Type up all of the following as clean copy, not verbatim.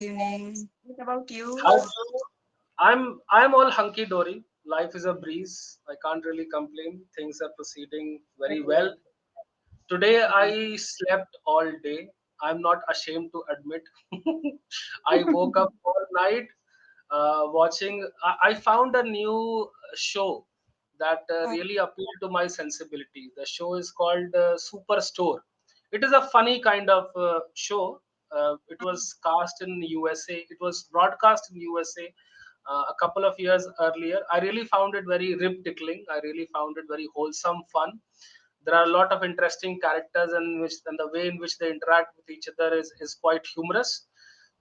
Evening. What about you? How I'm all hunky dory. Life is a breeze. I can't really complain. Things are proceeding very well. Today I slept all day. I'm not ashamed to admit. I woke up all night watching. I found a new show that Oh, really appealed to my sensibility. The show is called Superstore. It is a funny kind of show. It was cast in USA. It was broadcast in USA a couple of years earlier. I really found it very rib tickling. I really found it very wholesome fun. There are a lot of interesting characters, and the way in which they interact with each other is quite humorous.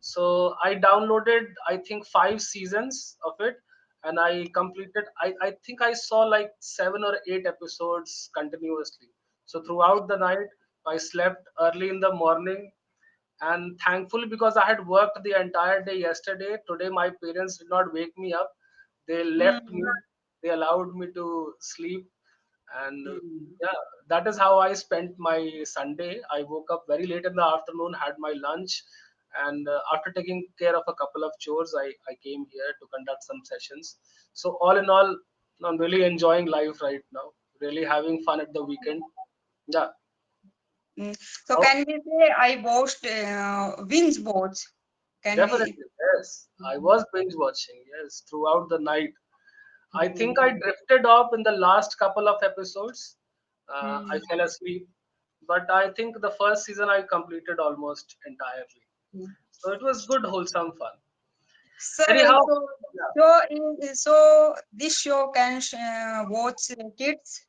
So I downloaded, I think, 5 seasons of it, and I completed. I think I saw like 7 or 8 episodes continuously. So throughout the night, I slept early in the morning, and thankfully, because I had worked the entire day yesterday, today my parents did not wake me up. They left me. mm, They allowed me to sleep, and mm, yeah, that is how I spent my Sunday. I woke up very late in the afternoon, had my lunch, and after taking care of a couple of chores, I came here to conduct some sessions. So all in all, I'm really enjoying life right now, really having fun at the weekend. Yeah. mm. So Oh, can we say I watched Wings Watch? Can we? definitely, yes, I was binge watching, yes, throughout the night. I think I Mm, drifted off in the last couple of episodes. I mm, fell asleep, but I think the first season I completed almost entirely. mm. So it was good, wholesome fun. So, Anyhow, so, yeah, so this show can watch kids.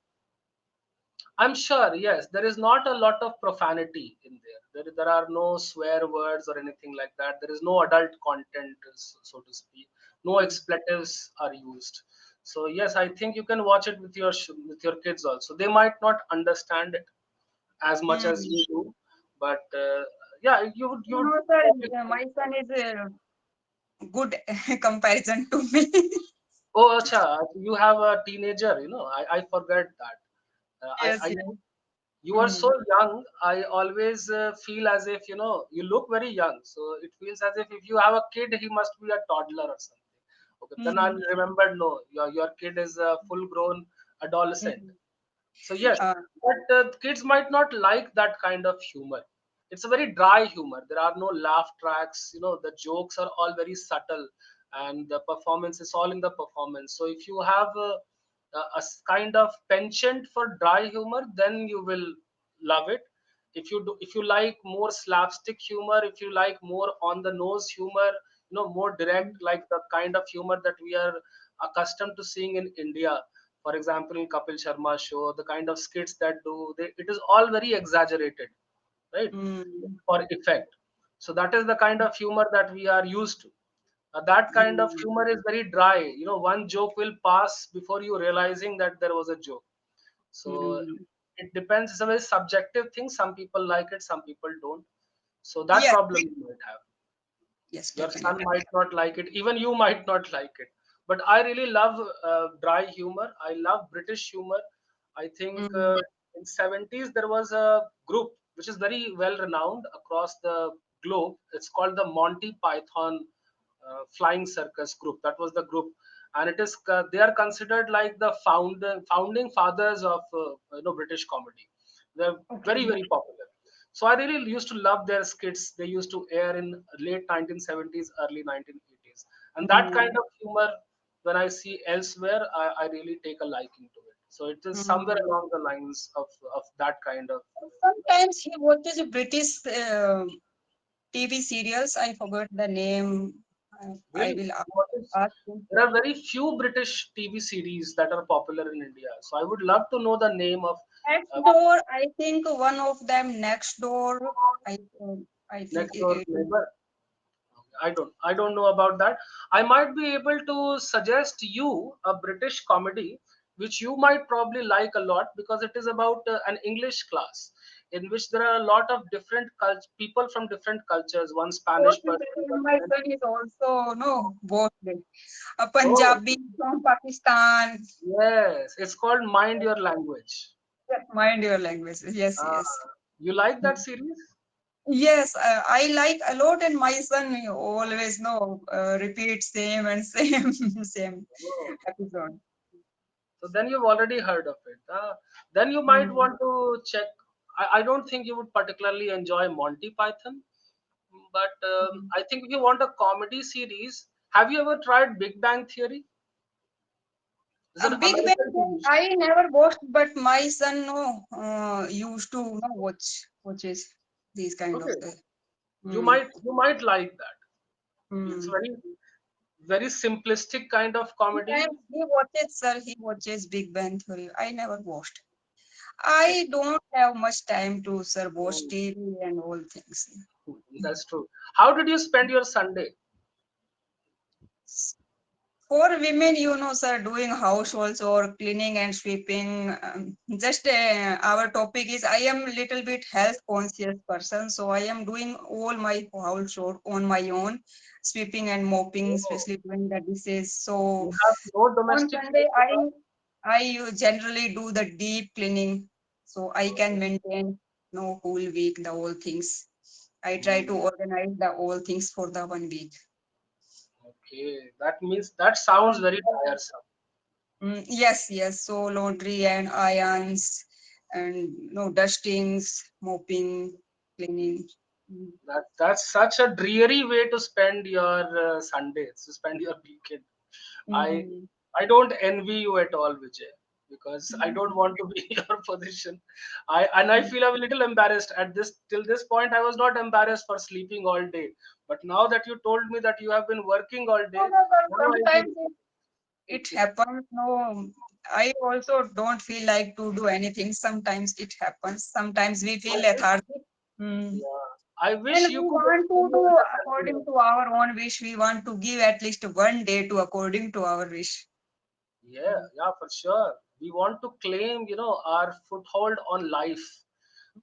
I'm sure, yes, there is not a lot of profanity in there. There are no swear words or anything like that. There is no adult content, so to speak. No expletives are used. So yes, I think you can watch it with your kids also. They might not understand it as much as Mm. you do, but yeah, you would No, sir, probably. my son is good comparison to me. Oh, acha, you have a teenager, I forget that. Yes, I yes. You are so Mm. young. I always feel as if you look very young. So it feels as if you have a kid, he must be a toddler or something. Okay, then I Mm. remembered, no, your kid is a full grown adolescent. Mm. So yes, Uh, but kids might not like that kind of humor. It's a very dry humor. There are no laugh tracks. The jokes are all very subtle, and the performance is all in the performance. So if you have kind of penchant for dry humor, then you will love it. If you like more slapstick humor, if you like more on the nose humor, more direct, like the kind of humor that we are accustomed to seeing in India, for example, in Kapil Sharma show, the kind of skits that it is all very exaggerated, right? mm, For effect. So that is the kind of humor that we are used to. That kind of mm, humor is very dry. One joke will pass before you realizing that there was a joke. So mm. it depends. It's a very subjective thing. Some people like it, some people don't. So that Yeah, problem you might have. yes, Your son definitely. might not like it, even you might not like it. But I really love dry humor. I love British humor. I think Mm, in 70s there was a group which is very well renowned across the globe. It's called the Monty Python Flying Circus group. That was the group, and it is they are considered like the founding fathers of British comedy. They're okay. very popular. So I really used to love their skits. They used to air in late 1970s, early 1980s. And that kind Mm, of humor, when I see elsewhere, I really take a liking to it. So it is somewhere mm. along the lines of that kind of. Sometimes he watches British TV serials. I forgot the name. I Really, will what is, ask him. there are very few British TV series that are popular in India. So I would love to know the name of Next uh, door, I think one of them next door. I I think Next Door it is. Neighbor. I don't know about that. I might be able to suggest you a British comedy which you might probably like a lot, because it is about an English class in which there are a lot of different people from different cultures. One Spanish Also, person, one my French. son is also no both. A Oh, Punjabi from Pakistan. yes, it's called Mind Your Language. Just mind your language. Yes, Uh, yes. you like that series? Yes, I like a lot, and my son always know repeat same and same same Oh, episode. so then you've already heard of it. Then you might Mm. want to check. I don't think you would particularly enjoy Monty Python, but Mm. I think if you want a comedy series, have you ever tried Big Bang Theory? It's A an Big Bang American Theory, TV show. I never watched, but my son no used to watches these kind of Okay, things. you Mm. might like that. It's Mm. very simplistic kind of comedy. And he watches, sir. He watches Big Bang Theory. I never watched. Okay. I don't have much time to sir watch Mm, TV and all things. that's true. How did you spend your Sunday? For women, sir, doing households or cleaning and sweeping. Just our topic is I am little bit health conscious person, so I am doing all my household on my own, sweeping and mopping, Oh, especially doing the dishes. you So have no on domestic Sunday, chores at all? I generally do the deep cleaning, so I can Okay. maintain no whole week the whole things. I try to Hmm. organize the all things for the 1 week. Okay, that means that sounds very tiresome. Yes, yes. So laundry and irons and no dustings, mopping, cleaning. Mm. That's such a dreary way to spend your Sundays, to spend your weekend. I Mm. I don't envy you at all, Vijay, because I Mm. don't want to be in your position. I feel I'm a little embarrassed at this. Till this point, I was not embarrassed for sleeping all day, but now that you told me that you have been working all No, day, no, no. now I feel. Sometimes it happens. No, I also don't feel like to do anything. Sometimes it happens. Sometimes we feel I wish, lethargic. Mm. yeah, I And wish we you could want to experience do a Sunday according like to our own wish. We want to give at least 1 day to according to our wish. Yeah, yeah, for sure. We want to claim, our foothold on life,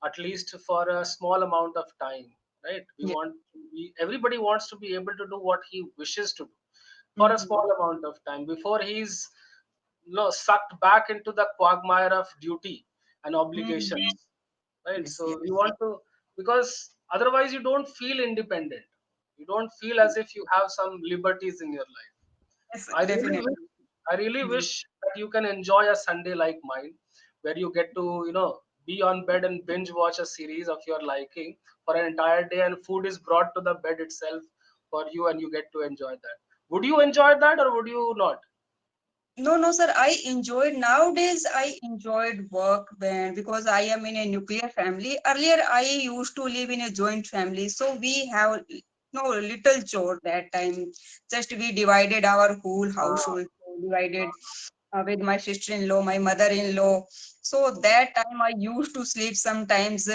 at least for a small amount of time, right? Yeah. Everybody wants to be able to do what he wishes to do for a Mm. small amount of time before he's, sucked back into the quagmire of duty and Mm. obligations, right? Yes, yes, So we want to, because otherwise you don't feel independent. You don't feel as if you have some liberties in your life. yes, I really definitely. wish, I really Mm. wish that you can enjoy a Sunday like mine, where you get to, be on bed and binge watch a series of your liking for an entire day, and food is brought to the bed itself for you, and you get to enjoy that. Would you enjoy that, or would you not? No, no, sir. I enjoyed nowadays. I enjoyed work when because I am in a nuclear family. Earlier, I used to live in a joint family, so we have no little chore that time. Just we divided our whole Ah, household, so divided with my sister-in-law, my mother-in-law. So that time I used to sleep sometimes,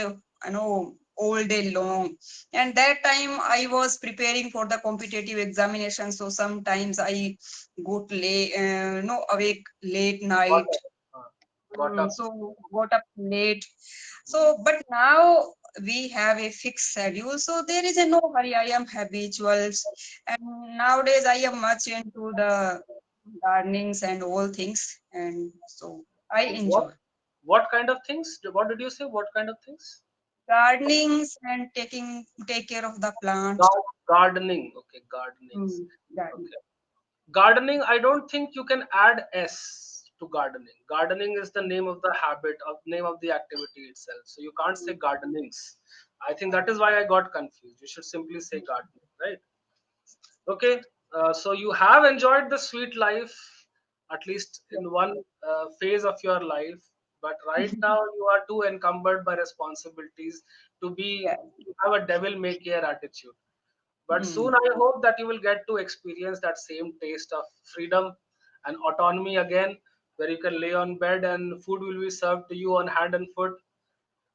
all day long. And that time I was preparing for the competitive examination. So sometimes I go to late, no, awake late got night. up. Got up. So got up late. So, but now we have a fixed schedule. So there is a no hurry. I am habituals. And nowadays I am much into the gardenings and all things. And so I What enjoy what kind of things? What did you say? What kind of things? gardenings and take care of the plants. Gardening. Okay, gardenings. Gardening. Okay. Gardening, I don't think you can add s to gardening. Gardening is the name of the habit, of name of the activity itself, so you can't say gardenings. I think that is why I got confused. You should simply say gardening, right? Okay. So you have enjoyed the sweet life, at least Yeah. in one phase of your life, but right now you are too encumbered by responsibilities Yeah. to have a devil may care attitude. But Mm. soon I hope that you will get to experience that same taste of freedom and autonomy again, where you can lay on bed and food will be served to you on hand and foot.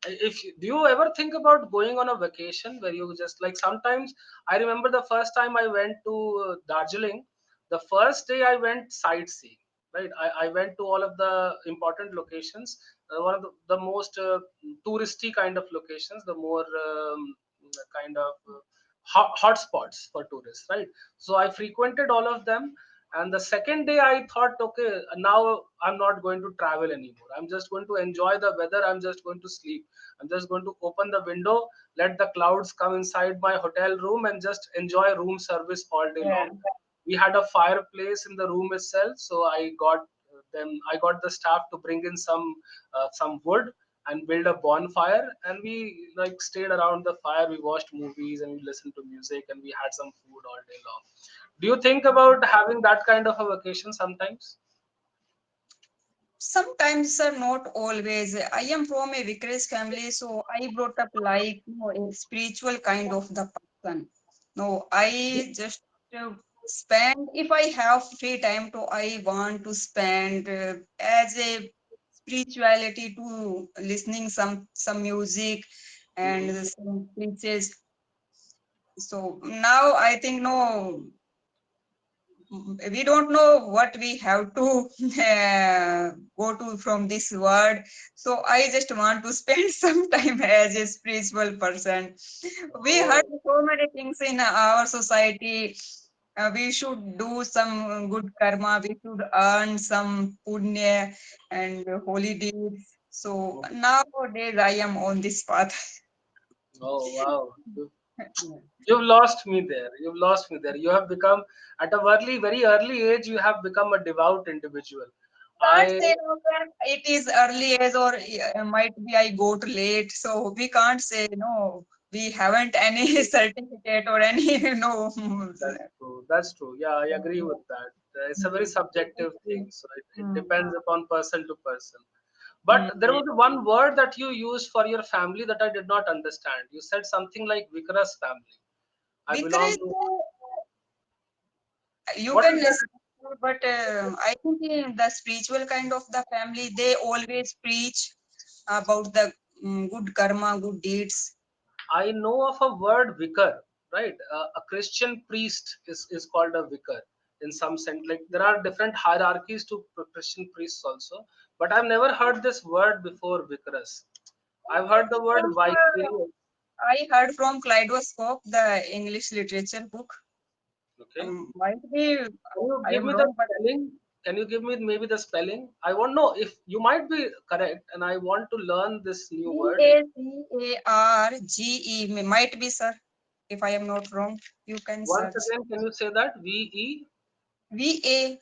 Do you ever think about going on a vacation where you just like, sometimes I remember the first time I went to Darjeeling. The first day I went sightseeing, right? I went to all of the important locations, one of the most touristy kind of locations, the more kind of hot spots for tourists, right? So I frequented all of them, And the second day I thought, okay, now I'm not going to travel anymore. I'm just going to enjoy the weather. I'm just going to sleep. I'm just going to open the window, let the clouds come inside my hotel room, and just enjoy room service all day Yeah. long. We had a fireplace in the room itself, so I got the staff to bring in some wood and build a bonfire, and we like stayed around the fire. We watched movies and we listened to music and we had some food all day long. Do you think about having that kind of a vacation sometimes? Sometimes, sir, not always. I am from a Vicarage family, so I brought up like a spiritual kind of the person. No, I just spend if I have free time to I want to spend as a spirituality to listening some music and Hmm. some preaches. So now I think no, we don't know what we have to go to from this word. So I just want to spend some time as a spiritual person. We heard Oh, so many things in our society. We should do some good karma. We should earn some punya and holy deeds. So nowadays I am on this path. oh wow. You've lost me there. You've lost me there. You have become, at a very early age, you have become a devout individual. Can't I say no, sir. It is early age or might be I got late. So we can't say no. We haven't any certificate or any no. That's true. That's true. Yeah, I agree with that. It's a very subjective thing, so it Mm, depends upon person to person. mm. But there was one word that you used for your family that I did not understand. You said something like Vikra's family. I belong Because to. you What can is that? listen, but I think in the spiritual kind of the family, they always preach about the good karma, good deeds. I know of a word vicar, right? A Christian priest is called a vicar in some sense. Like there are different hierarchies to Christian priests also, but I've never heard this word before, vicarus. I've heard the word vicarious. I heard from Kaleidoscope, the English literature book. Okay. Might be Can you I give am me the wrong, but spelling? Can you give me maybe the spelling? I want to know if you might be correct, and I want to learn this new word. Vacarge might be, sir. If I am not wrong, you can Once search. again, can you say that? V Vacarge.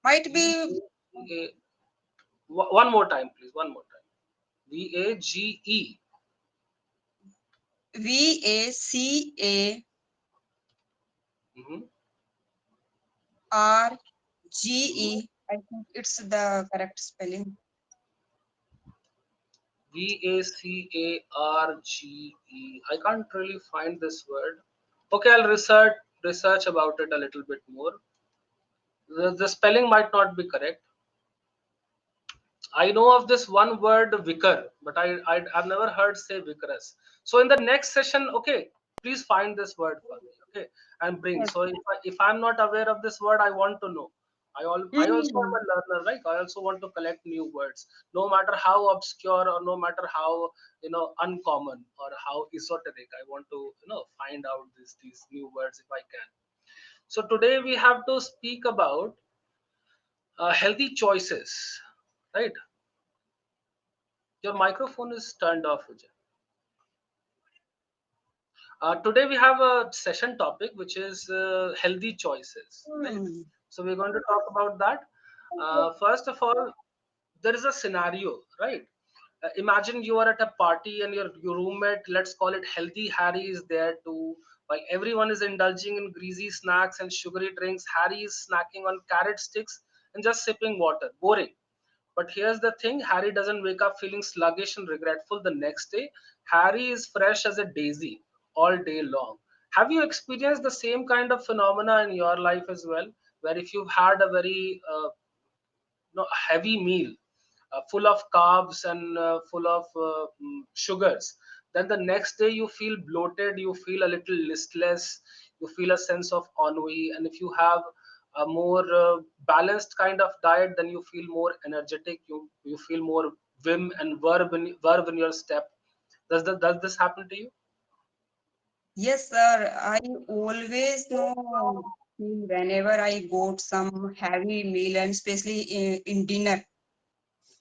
Might E be E A. One more time, please. One more time. Vage. Vacarge. Mm-hmm. I think it's the correct spelling. Vacarge. I can't really find this word. Okay, I'll research about it a little bit more. The spelling might not be correct. I know of this one word vicar, but I've never heard say vicarous. So in the next session, okay, please find this word for me, okay, and bring. Yes. So if I'm not aware of this word, I want to know. I also am Hmm. a learner, right? I also want to collect new words, no matter how obscure or no matter how uncommon or how esoteric. I want to find out these new words if I can. So today we have to speak about healthy choices, right? Your microphone is turned off, Vijay. Today we have a session topic which is healthy choices, right? Hmm. So we're going to talk about that. First of all, there is a scenario, right? Imagine you are at a party and your roommate, let's call it Healthy Harry, is there too. Like everyone is indulging in greasy snacks and sugary drinks. Harry is snacking on carrot sticks and just sipping water. Boring. But here's the thing, Harry doesn't wake up feeling sluggish and regretful the next day. Harry is fresh as a daisy all day long. Have you experienced the same kind of phenomena in your life as well? Where if you've had a very heavy meal full of carbs and full of sugars, then the next day you feel bloated, you feel a little listless, you feel a sense of ennui, and if you have a more balanced kind of diet, then you feel more energetic, you feel more vim and verve in your step. Does this happen to you? Yes, sir. I always know whenever I got some heavy meal and especially in dinner.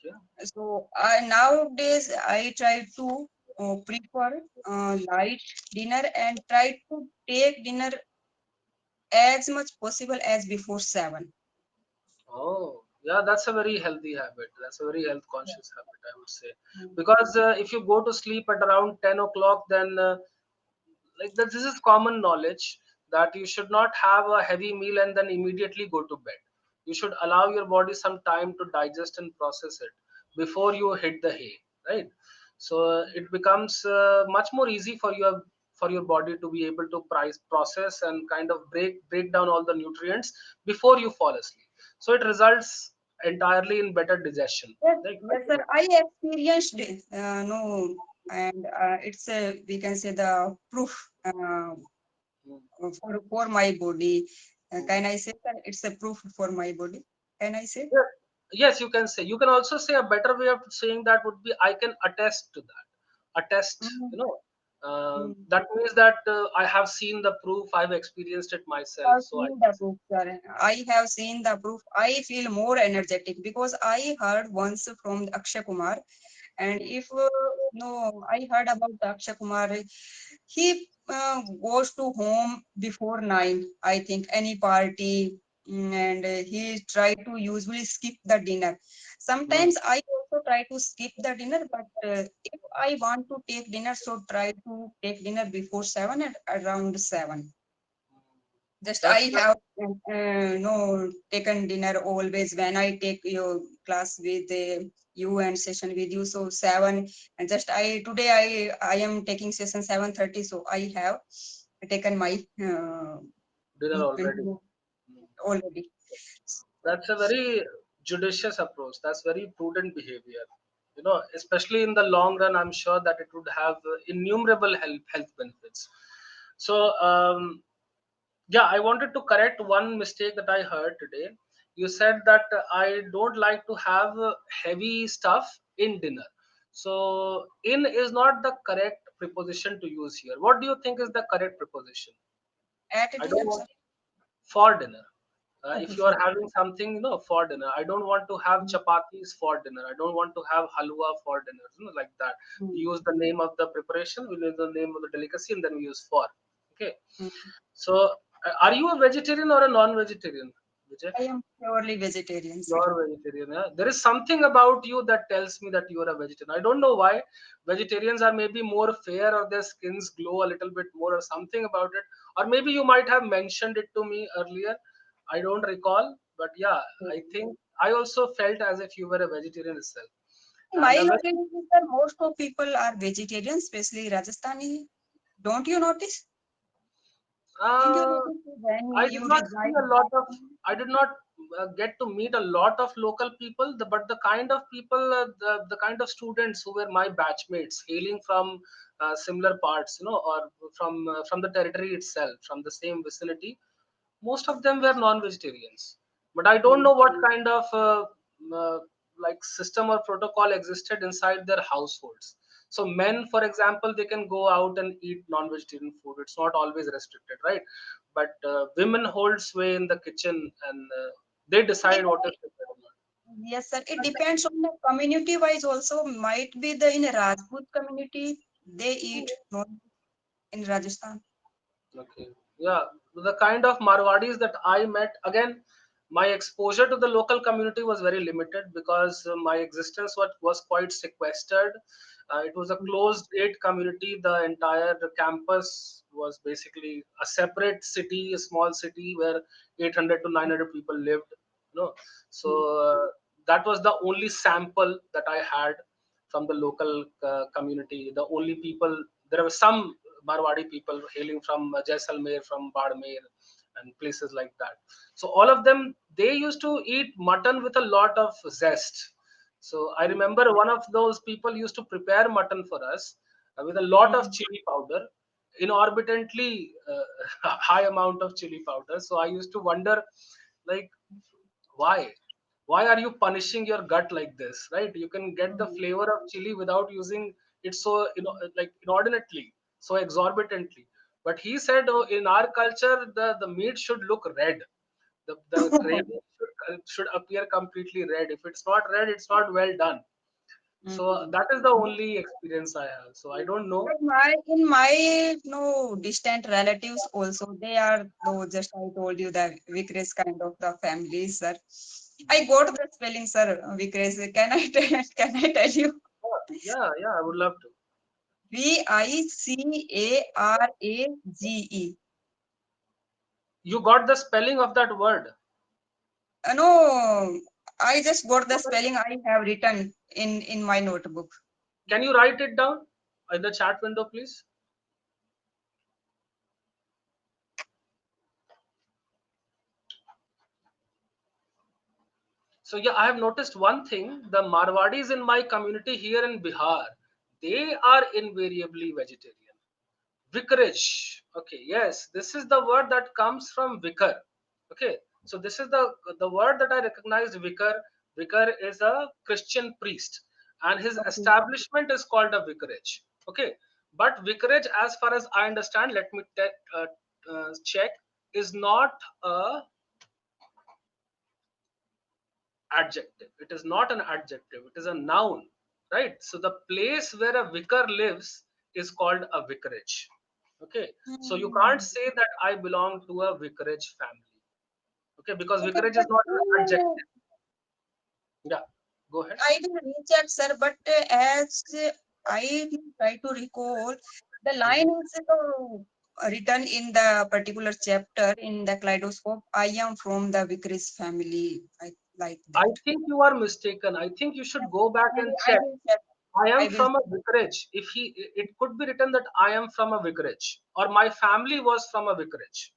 Okay. So nowadays I try to prefer light dinner and try to take dinner as much possible as before 7. Oh, yeah, that's a very healthy habit. That's a very health Yeah. conscious habit, I would say. Mm. Because if you go to sleep at around 10 o'clock, then like that, this is common knowledge that you should not have a heavy meal and then immediately go to bed. You should allow your body some time to digest and process it before you hit the hay, right? So it becomes much more easy for your body to be able to process and kind of break down all the nutrients before you fall asleep. So it results entirely in better digestion, Yes, like yes, sir. I experienced it. No, and it's a we can say the proof for my body. Can I say that it's a proof for my body? Can I say? Yeah. Yes, you can say. You can also say a better way of saying that would be I can attest to that. Attest, Mm, mm. that means that I have seen the proof, I've experienced it myself. Have So I seen the proof, sir. I have seen the proof. I feel more energetic because I heard once from Akshay Kumar, and if no, I heard about Akshay Kumar. He goes to home before 9, I think, any party, and he try to usually skip the dinner. Hmm. Sometimes I also try to skip the dinner, but if I want to take dinner, so try to take dinner before 7 at around 7. Just I That's have no taken dinner always when I take your class with you and session with you. So 7, and just I today I am taking session 7:30. So I have taken my dinner already. menu Hmm. already. That's a very judicious approach. That's very prudent behavior. Especially in the long run, I'm sure that it would have innumerable health benefits. So, yeah, I wanted to correct one mistake that I heard today. You said that I don't like to have heavy stuff in dinner. So, in is not the correct preposition to use here. What do you think is the correct preposition? At I don't dinner, want sir. for dinner. Okay, If you are for having something, for dinner, I don't want to have chapatis for dinner. I don't want to have halwa for dinner, like that. We use the name of the preparation, we use the name of the delicacy, and then we use for. Okay. So, are you a vegetarian or a non-vegetarian, Vijay? I am purely vegetarian, sir. You're vegetarian. Yeah? There is something about you that tells me that you are a vegetarian. I don't know why. Vegetarians are maybe more fair or their skins glow a little bit more or something about it. Or maybe you might have mentioned it to me earlier. I don't recall. But yeah, I think I also felt as if you were a vegetarian itself. In And my locality, sir, most of people are vegetarians, especially Rajasthani. Don't you notice? Didn't you uh, notice when I did you not see reside a lot of. back? I did not get to meet a lot of local people, but the kind of people, the kind of students who were my batchmates, hailing from similar parts, or from the territory itself, from the same vicinity, most of them were non-vegetarians. But I don't Hmm. know what kind of uh, like system or protocol existed inside their households. So men, for example, they can go out and eat non-vegetarian food. It's not always restricted, right? But women hold sway in the kitchen, and they It decide what is depends. prepared or not. Yes, sir. It depends on the community wise also. Might be the in a Rajput community, they eat non in Rajasthan. Okay. Yeah, the kind of Marwadis that I met, again, my exposure to the local community was very limited because my existence was quite sequestered. It was a closed gate community. The entire campus was basically a separate city, a small city where 800 to 900 people lived. You know, so that was the only sample that I had from the local community. The only people, there were some Marwadi people hailing from Jaisalmer, from Badmer, and places like that. So all of them, they used to eat mutton with a lot of zest. So I remember one of those people used to prepare mutton for us with a lot of chili powder, inordinately high amount of chili powder. So I used to wonder, like, why? Why are you punishing your gut like this, right? You can get the flavor of chili without using it so, like inordinately, so exorbitantly. But he said, oh, in our culture, the meat should look red. The gravy should appear completely red. If it's not red, it's not well done. So Mm. that is the only experience I have. So I don't know. But in my no distant relatives also, they are though just I told you the Vikr's kind of the families, sir. I got the spelling, sir. Vikr's. Can I can I tell you? Yeah, yeah, I would love to. Vicarage. You got the spelling of that word. No, I just got the spelling I have written in my notebook. Can you write it down in the chat window, please? So yeah, I have noticed one thing: the Marwadis in my community here in Bihar, they are invariably vegetarian. Vicarage. Okay, yes, this is the word that comes from vicar. Okay, so this is the word that I recognized. Vicar. Vicar is a Christian priest, and his Okay. establishment is called a vicarage. Okay, but vicarage, as far as I understand, let me check, is not a adjective. It is not an adjective. It is a noun, right? So the place where a vicar lives is called a vicarage. Okay, so you can't Hmm. say that I belong to a vicarage family. Okay, because Okay, vicarage is but not an adjective. Yeah, go ahead. I will recheck, sir. But as I try to recall, the line Mhm. is written in the particular chapter in the kaleidoscope. I am from the Vicarage family. I like I that. think you are mistaken. I think you should go back Maybe and I check. will check. I I am will. from a vicarage. If it could be written that I am from a vicarage or my family was from a vicarage.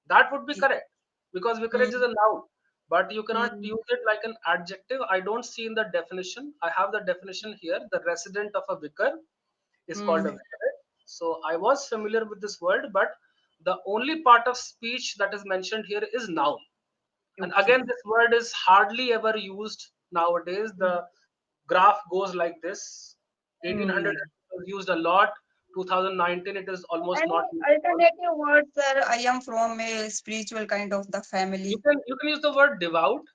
That would be correct because vicarage is Hmm. a noun, but you cannot Hmm. use it like an adjective. I don't see in the definition. I have the definition here. The resident of a vicar is called a Hmm. vicarage. So I was familiar with this word, but the only part of speech that is mentioned here is noun. And again, Okay. this word is hardly ever used nowadays. The graph goes like this. 1800 Hmm. it was used a lot. 2019 it is almost not Any used at all. alternative words, sir? I am from a spiritual kind of the You family. can you can use the word devout.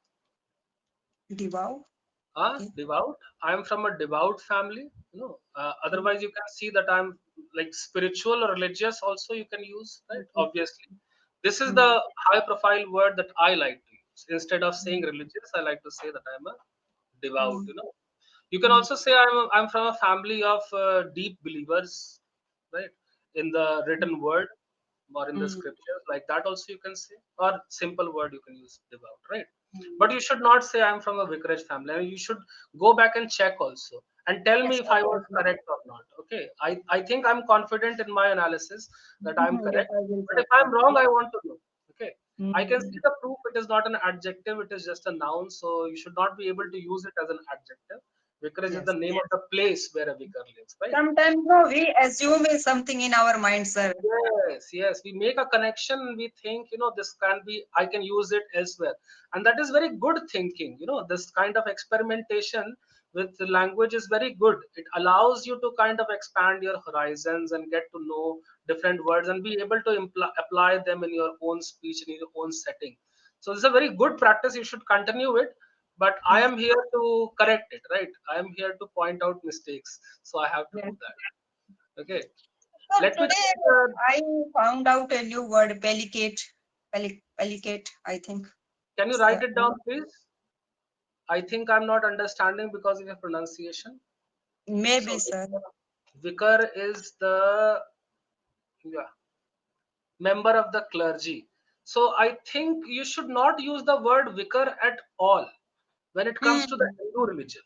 Devout. Okay. Devout. I am from a devout family. Otherwise you can see that I'm like spiritual or religious. Also, you can use, right. Okay. Obviously, this is the Hmm. high profile word that I like to use. Instead of saying Hmm. religious, I like to say that I'm a devout. Hmm. You can Hmm. also say I'm from a family of deep believers, right? In the written word or in the Hmm. scriptures, like that also you can say, or simple word you can use devout, right? But Hmm. you should not say I'm from a vicarage family. And you should go back and check also and tell me Yes, if sir. I was I correct or not. Okay, I think I'm confident in my analysis that I'm will. Yes, correct. I will But check if I'm that. wrong, I want to know. Okay, I can see Hmm. the proof. It is not an adjective. It is just a noun. So you should not be able to use it as an adjective. Vicarage is the Yes. name of the place where a vicar lives, right? Sometimes no, we assume is something in our mind, sir. Yes, yes. We make a connection. We think, this can be, I can use it elsewhere. And that is very good thinking. This kind of experimentation with the language is very good. It allows you to kind of expand your horizons and get to know different words and be able to apply them in your own speech, in your own setting. So this is a very good practice. You should continue it. But I Hmm. am here to correct it, right? I am here to point out mistakes. So I have to Yes. do that. Okay. So Let me today check. I found out a new word, pelicate. Pelicate, I think. Can you It's write it down, please? I think I'm not understanding because of your pronunciation. maybe, So, sir. vicar is the, yeah, member of the clergy. So, I think you should not use the word vicar at all when it comes to the Hmm. Hindu religion.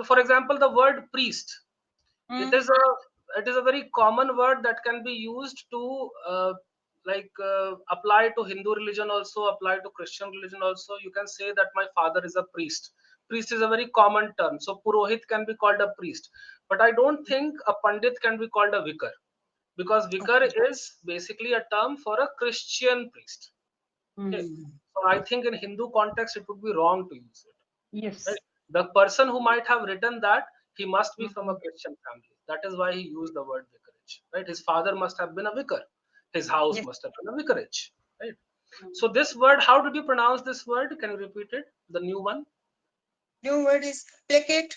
For example, the word priest. It Hmm. is a very common word that can be used to apply to Hindu religion also, apply to Christian religion also. You can say that my father is a priest. Priest is a very common term. So purohit can be called a priest, but I don't think a pandit can be called a vicar, because vicar Okay. is basically a term for a Christian priest. Okay, Hmm. so I think in Hindu context it would be wrong to use it. Right? Yes. The person who might have written that, he must be from a Hmm. Christian family. That is why he used the word vicarage. vicarage, right? His father must have been a vicar. His house Yes. must have been a vicarage, right? So this word, how did you pronounce this word? Can you repeat it? The new one? New word is placate.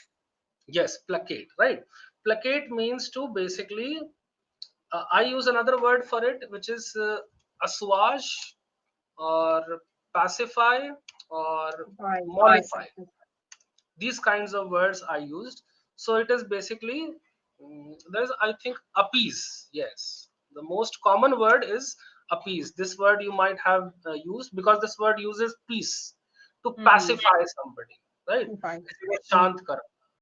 Yes, placate, right? Placate means to basically, I use another word for it, which is assuage or pacify or Bye. mollify. These kinds of words are used. So it is basically, there's, I think, appease. Yes. The most common word is appease. This word you might have used because this word uses peace to Mm-hmm. pacify somebody, right? Bye. Shant kar.